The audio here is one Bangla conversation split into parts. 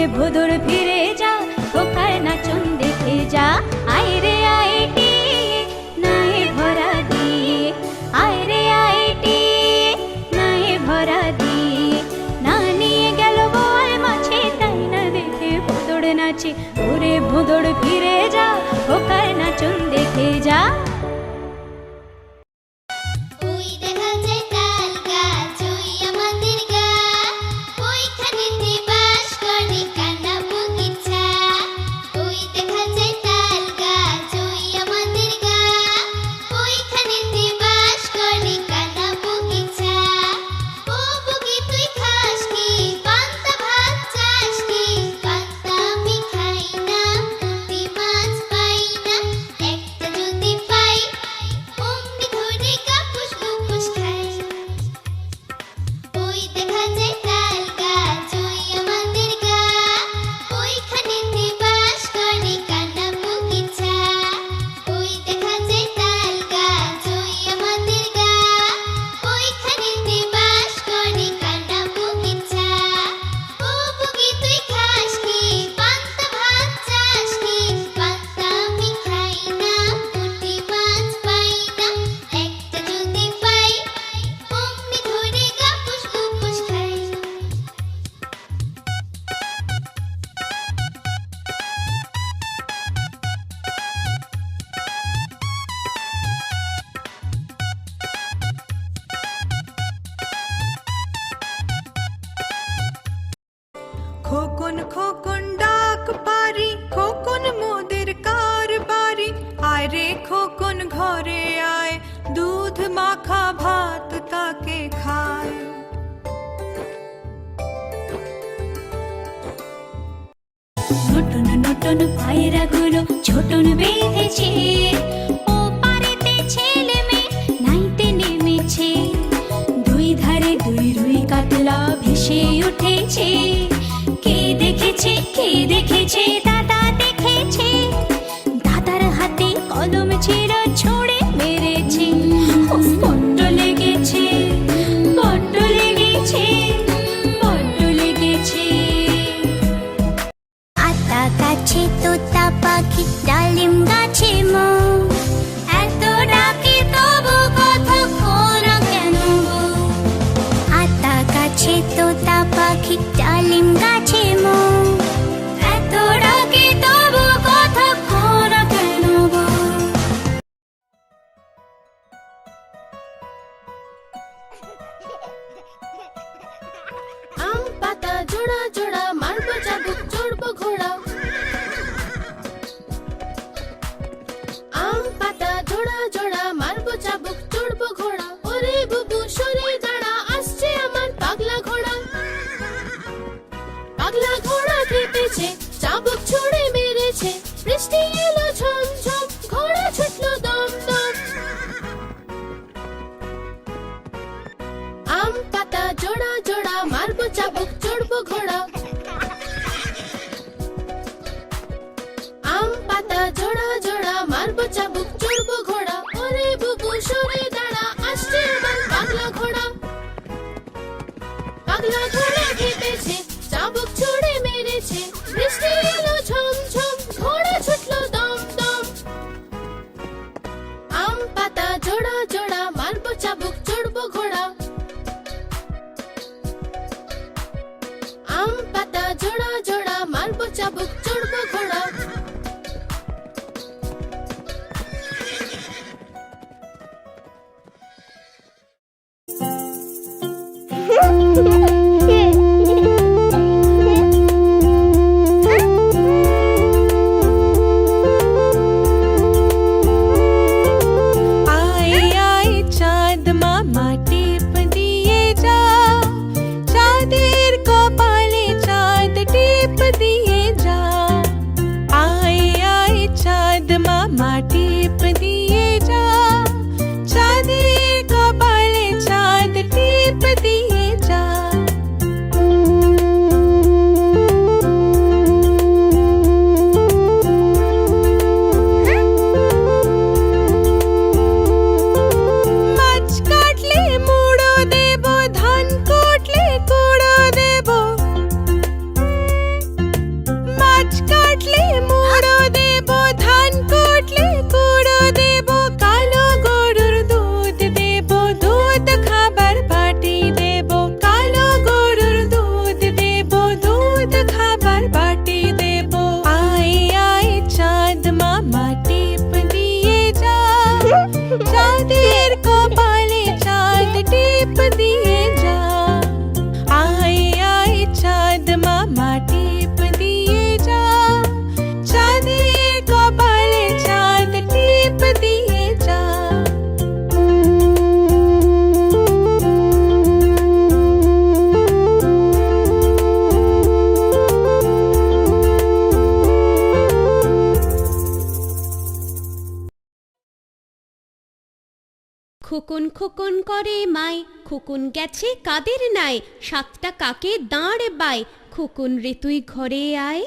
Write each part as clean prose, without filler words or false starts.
ওরে ভোদর ফিরে যা, খোকার নাচন দেখে যা। আয় রে আইটি নাই ভরা দিয়ে, আয় রে আইটি নাই ভরা দিয়ে। না নিয়ে গেল বল মাছে, তাই না দেখে ভোদর নাচে। ওরে ভোদর ফিরে যা, খোকার নাচন দেখে যা। খোকন খোকন ডাক পারি, খোকন মোদের কার বাড়ি। আয় রে খোকন ঘরে আয়, দুধ মাখা ভাত তাকে খায়। নতুন নতুন পায়রাগুলো ছোটন বেঁধেছে, ও পারেতে ছেলে মেয়ে নাইতে নেমেছে। দুই ধারে দুই রুই কাতলা ভেসে উঠেছে। কে দেখেছে, কে দেখেছে, দাদা দেখেছে। দাদার হাতে কলম ছিল, ছুঁড়ে মেরেছে। বড্ড লেগেছে, বড্ড লেগেছে, বড্ড লেগেছে। আতা গাছে তোতা পাখি, ডালিম গাছে মো, এত ডাকে তবু কথা খোরা কেন গো? আতা গাছে তোতা পাখি, ডালিম গাছে মো, এত ডাকে তবু কথা খোরা কেন গো? আম পাতা জোড়া জোড়া, মারবো চাবুক চড়বো ঘোড়া। আম পাতা জোড়া জোড়া, মারবো চাবুক চড়বো ঘোড়া। ওরে বুবু সরে দাঁড়া, আসছে আমার পাগলা ঘোড়া। পাগলা ঘোড়া খেপেছে, চাবুক ছুঁড়ে মেরেছে। বৃষ্টি এলো ঝম ঝম, ঘোড়া ছুটলো দম দম। আম পাতা জোড়া জোড়া, মারবো চাবুক চড়বো ঘোড়া। আম পাতা জোড়া জোড়া, মারবো চাবুক চড়বো ঘোড়া। ওরে বুবু সরে দাঁড়া, আসছে আমার পাগলা ঘোড়া। পাগলা ঘোড়া খেপেছে, চাবুক ছুঁড়ে মেরেছে। বৃষ্টি এলো ঝম ঝম, ঘোড়া ছুটলো দম দম। আম পাতা জোড়া জোড়া, মারবো চাবুক চড়বো ঘোড়া। আম পাতা জোড়া জোড়া, মারবো চাবুক চড়বো ঘোড়া। आए आए चाँद मामा टीप दिए जा, चाँदेर कपाले चाँद टीप दिए जा। চাঁদের কপালে চাঁদ টিপ দিয়ে যা, আয় আয় চাঁদ মামা টিপ দিয়ে যা, চাঁদের কপালে চাঁদ টিপ দিয়ে যা। খোকন খোকন করে মাই, খোকন গেছে কাদের নাই, সাতটা কাকে দাঁড় বাই, খোকন রে তুই ঘরে আয়।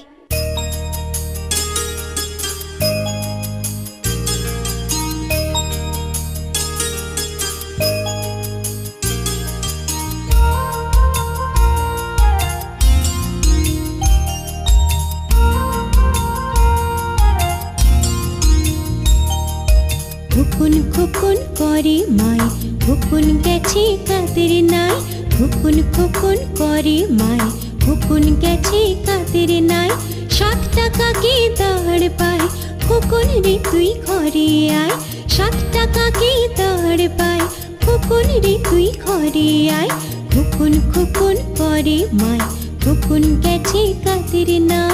খোকন খোকন করে মাই, খোকন গেছে কাদের নাই, খোকন খোকন করে মাই, খোকন গেছে কাদের নাই, সাতটা কাকে দাঁড় পায়, খোকন রে তুই ঘরে আয়, সাতটা কাকে দাঁড় পায়, খোকন রে তুই ঘরে আয়। খোকন খোকন করে মাই, খোকন গেছে কাদের নাই।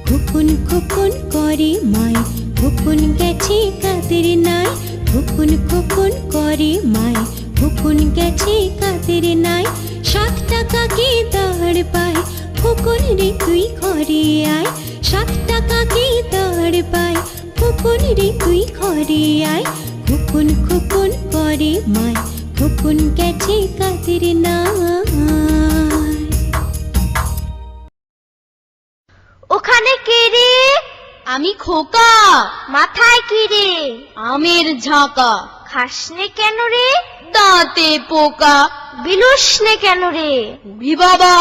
খোকন খোকন করে মাই, খোকন গেছে কাদের নাই, খোকন খোকন করে মাই, খোকন গেছে কাদের নাই, সাতটা কাকে দাঁড় পায়, খোকন রে তুই ঘরে আয়, সাতটা কাকে দাঁড় পায়, খোকন রে তুই ঘরে আয়। খোকন খোকন করে মাই, খোকন গেছে কাদের নাই। ওখানে কে রে? আমি খোকা। মাথায় কি রে? আমের ঝাঁকা। খাসনে কেন রে? দাঁতে পোকা। বিলুসনে কেন রে? উড়ি বাবা।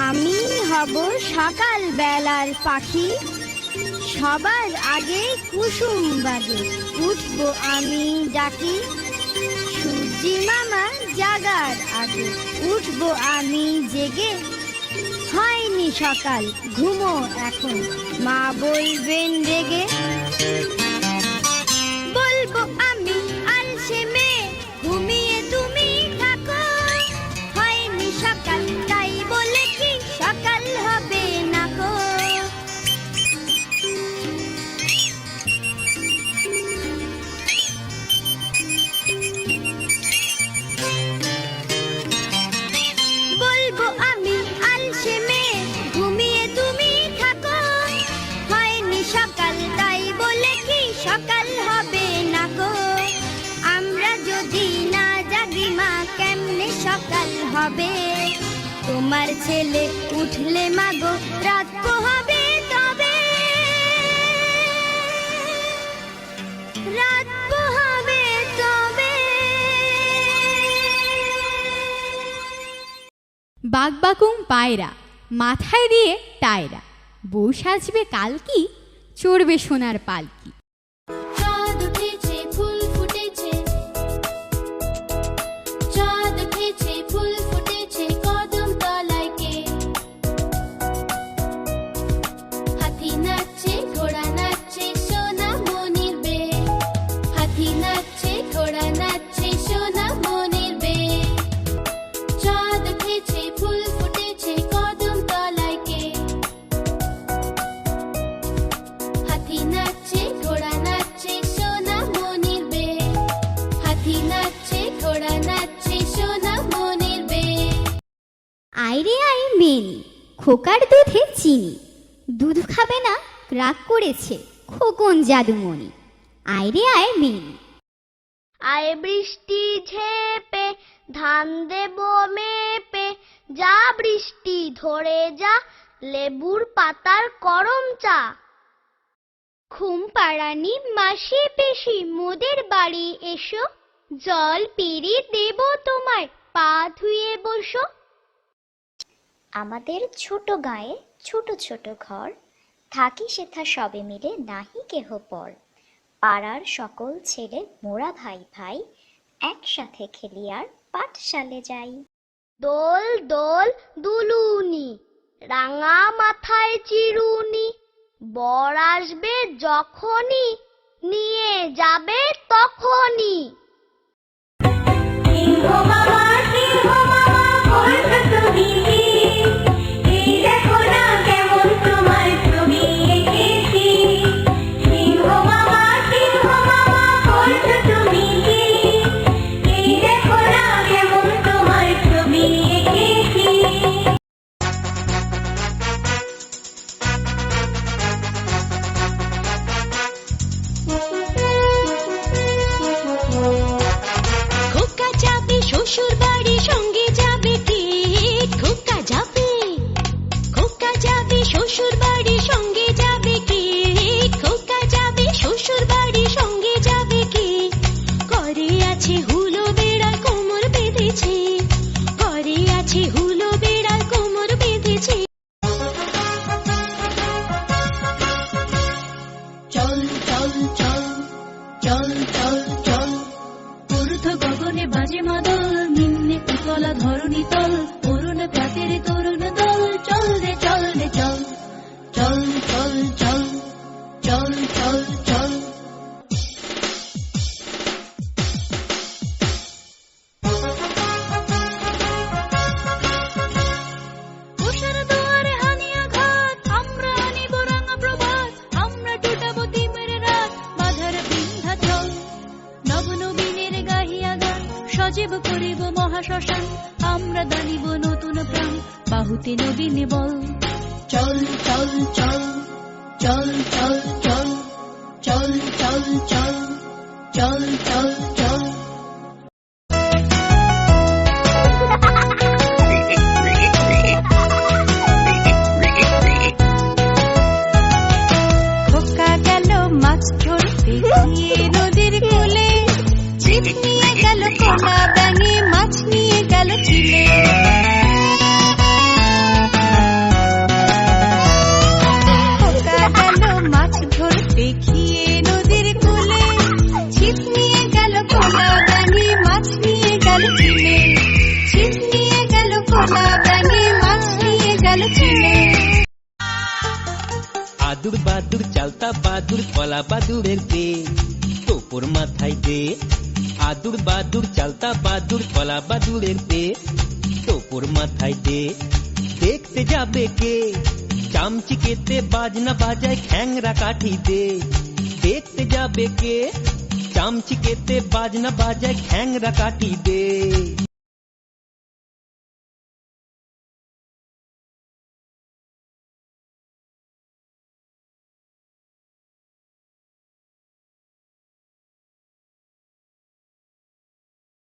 আমি হব সকাল বেলার পাখি, সবার আগে কুসুম বাজে উঠবো আমি ডাকি, সূর্যি মামা জাগার আগে উঠবো আমি জেগে, হয়নি সকাল ঘুমো এখন মা বলবেন রেগে, বলবো আমি আলসে মেয়ে ঘুমিয়ে তুমি থাকো, হয়নি সকাল তাই বলে কি সকাল হবে না গো। বলবো আমি আলসে মেয়ে ঘুমিয়ে তুমি থাকো, হয়নি সকাল তাই বলে কি সকাল হবে না গো। আমরা যদি না জাগি মা কেমনে সকাল হবে, তোমার ছেলে উঠলে মাগো রাত হবে তবে। বাগবাকুম পায়রা, মাথায় দিয়ে টায়রা, বউ সাজবে কালকি, চড়বে সোনার পালকি। চাঁদ উঠেছে ফুল ফুটেছে, চাঁদ উঠেছে ফুল ফুটেছে, কদম তলায় কে? হাতি নাচছে ঘোড়া নাচছে সোনা মনির বে, হাতি নাচছে ঘোড়া নাচছে সোনা মনির বে। চাঁদ উঠেছে ফুল ফুটেছে, কদম তলায় কে? হাতি নাচছে ঘোড়া নাচছে সোনা মনির বে, হাতি নাচছে ঘোড়া নাচছে সোনা মনির বে। আইরে আই মেনি, খোকার দুধে চিনি, দুধ খাবে না রাগ করেছে খোকন জাদুমণি। আইরে আয় মেনি। আয় বৃষ্টি ঝেপে ধান দেব মেপে, যা বৃষ্টি ধরে যা লেবুর পাতার করম চা। ঘুম পাড়ানি মাসি পেশি মোদের বাড়ি এসো, জল পিড়ি দেব তোমায় পা ধুয়ে বসো। আমাদের ছোট গায়ে ছোট ছোট ঘর, থাকি সেথা সবে মিলে নাহি কেহ পর। পাড়ার সকল ছেলে মোরা ভাই ভাই, একসাথে খেলি আর পাঠশালে যাই। দোল দোল দুলুনি, রাঙা মাথায় চিরুনি, বর আসবে যখনই, নিয়ে যাবে তখনই। খোকা যাবে শ্বশুর বাড়ি, সঙ্গে যাবে কে? খোকা যাবে, খোকা যাবে শ্বশুর বাড়ি, সঙ্গে যাবে কে? খোকা যাবে শ্বশুর বাড়ি, সঙ্গে যাবে কে? ঘরে আছে হুলো বেড়াল কোমর বেঁধেছে, ঘরে আছে হুলো বেড়াল কোমর বেঁধেছে। চল চল চল চল চল চল, ঊর্ধ্ব গগনে বাজে মাদল, নিম্নে উতলা ধরণী তল, অরুণ প্রাতের তরুণ দল, চল রে চল রে চল, চল চল চল চল চল চল। উষার দুয়ারে হানিয়া ঘাত, আমরা আনিব রাঙা প্রভাত, আমরা টুটাবো তিমির রাত, বাধার বিন্ধ্যাচল। নবনবীনের গাহিয়া গান, সজীব করিব মহাশ্মশান, আমরা দানিব নতুন প্রাণ, বাহুতে নবীনে বল। চল চল চল চল চল চল চল চল চল চল চল চল। খোকা গেল মাছ ধরতে গিয়ে নদীর কূলে, ছিপ নিয়ে গেল কোনা ব্যাঙে, মাছ নিয়ে গেল চিলে। খোকা গেল মাছ ধরতে গিয়ে নদীর কূলে, ছিপ নিয়ে গেল কোনা ব্যাঙে, মাছ নিয়ে গেল চিলে। ছিপ নিয়ে গেল কোনা ব্যাঙে, মাছ নিয়ে গেল চিলে। আদুর বাদুর চালতা বাদুর কলা বাদুরের পে, তোপর মাথায় দে। আদুর বাদুর চালতা বাদুর কলা বাদুরের পে, তোপর মাথায় দে। দেখতে যাবে কে? চামচিকেতে বাজনা বাজায় খ্যাংরা কাঠি দে। দেখতে যাবে কে? চামচিকেতে বাজনা বাজায় খ্যাংরা কাঠি দে।